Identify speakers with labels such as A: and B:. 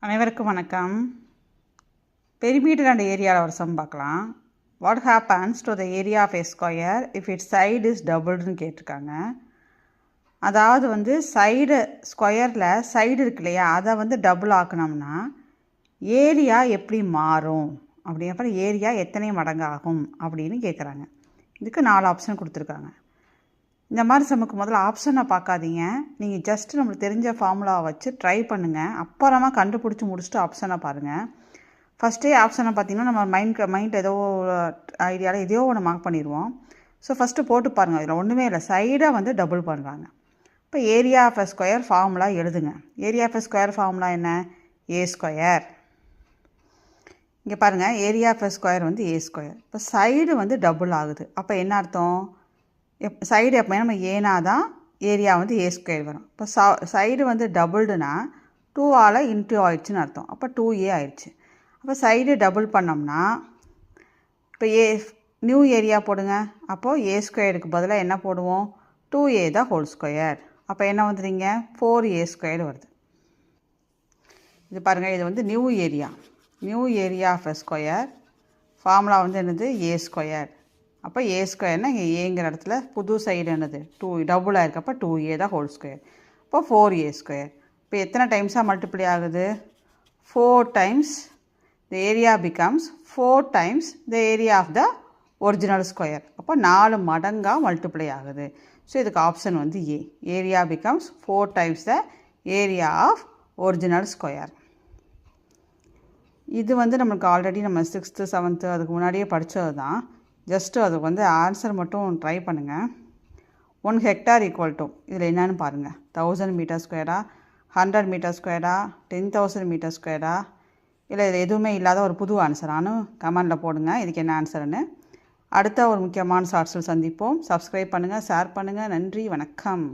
A: அனைவருக்கும் வணக்கம். Perimeter and ஏரியாவில் ஒரு சம் பார்க்கலாம். What happens to the area of a square if its side is டபுள்டுன்னு கேட்டிருக்காங்க. அதாவது சைடு ஸ்கொயரில் சைடு இருக்கு இல்லையா, அதை டபுள் ஆக்கணும்னா ஏரியா எப்படி மாறும் அப்படிங்கிற ஏரியா எத்தனை மடங்கு ஆகும் அப்படின்னு கேட்குறாங்க. இதுக்கு 4 ஆப்ஷன் கொடுத்துருக்காங்க. இந்த மாதிரி சமக்கு முதல்ல ஆப்ஷனை பார்க்காதீங்க. நீங்கள் ஜஸ்ட் நம்மளுக்கு தெரிஞ்ச ஃபார்முலாவை வச்சு ட்ரை பண்ணுங்கள். அப்புறமா கண்டுபிடிச்சி முடிச்சுட்டு ஆப்ஷனை பாருங்கள். ஃபஸ்ட்டே ஆப்ஷனை பார்த்தீங்கன்னா நம்ம மைண்ட் ஏதோ ஐடியாவில் எதையோ ஒன்று மார்க் பண்ணிடுவோம். ஸோ ஃபஸ்ட்டு போட்டு பாருங்கள். இதில் ஒன்றுமே இல்லை, சைடை டபுள் பண்ணுறாங்க. இப்போ area of a square formula எழுதுங்க. Area of a square formula என்ன? A square. இங்கே பாருங்கள், area of a square a square. இப்போ சைடு டபுள் ஆகுது. அப்போ என்ன அர்த்தம்? சைடு எப்போ நம்ம ஏனா தான் ஏரியா ஏ ஸ்கொயர் வரும். இப்போ சைடு டபுள்டுனா 2ஆல் இன்ட்டு ஆயிடுச்சுன்னு அர்த்தம். அப்போ 2a ஆயிடுச்சு. அப்போ சைடு டபுள் பண்ணோம்னா இப்போ நியூ ஏரியா போடுங்க. அப்போது ஏ ஸ்கொயருக்கு பதிலாக என்ன போடுவோம்? 2a தான் ஹோல் ஸ்கொயர். அப்போ என்ன வந்துடுங்க? 4a ஸ்கொயர் வருது. இது பாருங்கள், இது new area of a square. Formula என்னது? A square. அப்போ ஏ ஸ்கொயர்னால் இங்கே ஏங்கிற இடத்துல புது சைடு என்னது? 2 டபுளாக இருக்குது. அப்போ 2a தான் ஹோல் ஸ்கொயர். இப்போ 4a ஸ்கொயர். இப்போ எத்தனை டைம்ஸாக மல்டிப்ளை ஆகுது? 4 times. The area becomes 4 times the area of the original square. அப்போ 4 மடங்காக மல்டிப்ளை ஆகுது. ஸோ இதுக்கு option A. Area becomes 4 times the area of original square. இது நம்மளுக்கு ஆல்ரெடி நம்ம 6th 7th அதுக்கு முன்னாடியே படித்தது தான். ஜஸ்ட்டு அதுக்கு ஆன்சர் மட்டும் ட்ரை பண்ணுங்கள். 1 ஹெக்டார் ஈக்குவல் டு இதில் என்னென்னு பாருங்கள். 1000 மீட்டர் ஸ்கொயரா, 100 மீட்டர் ஸ்கொயரா, 10,000 மீட்டர் ஸ்கொயரா, இல்லை இதில் எதுவுமே இல்லாத ஒரு புது ஆன்சரானு கமெண்டில் போடுங்க. இதுக்கு என்ன ஆன்சர்னு. அடுத்த ஒரு முக்கியமான ஷார்ட்ஸில் சந்திப்போம். சப்ஸ்கிரைப் பண்ணுங்கள், ஷேர் பண்ணுங்கள். நன்றி, வணக்கம்.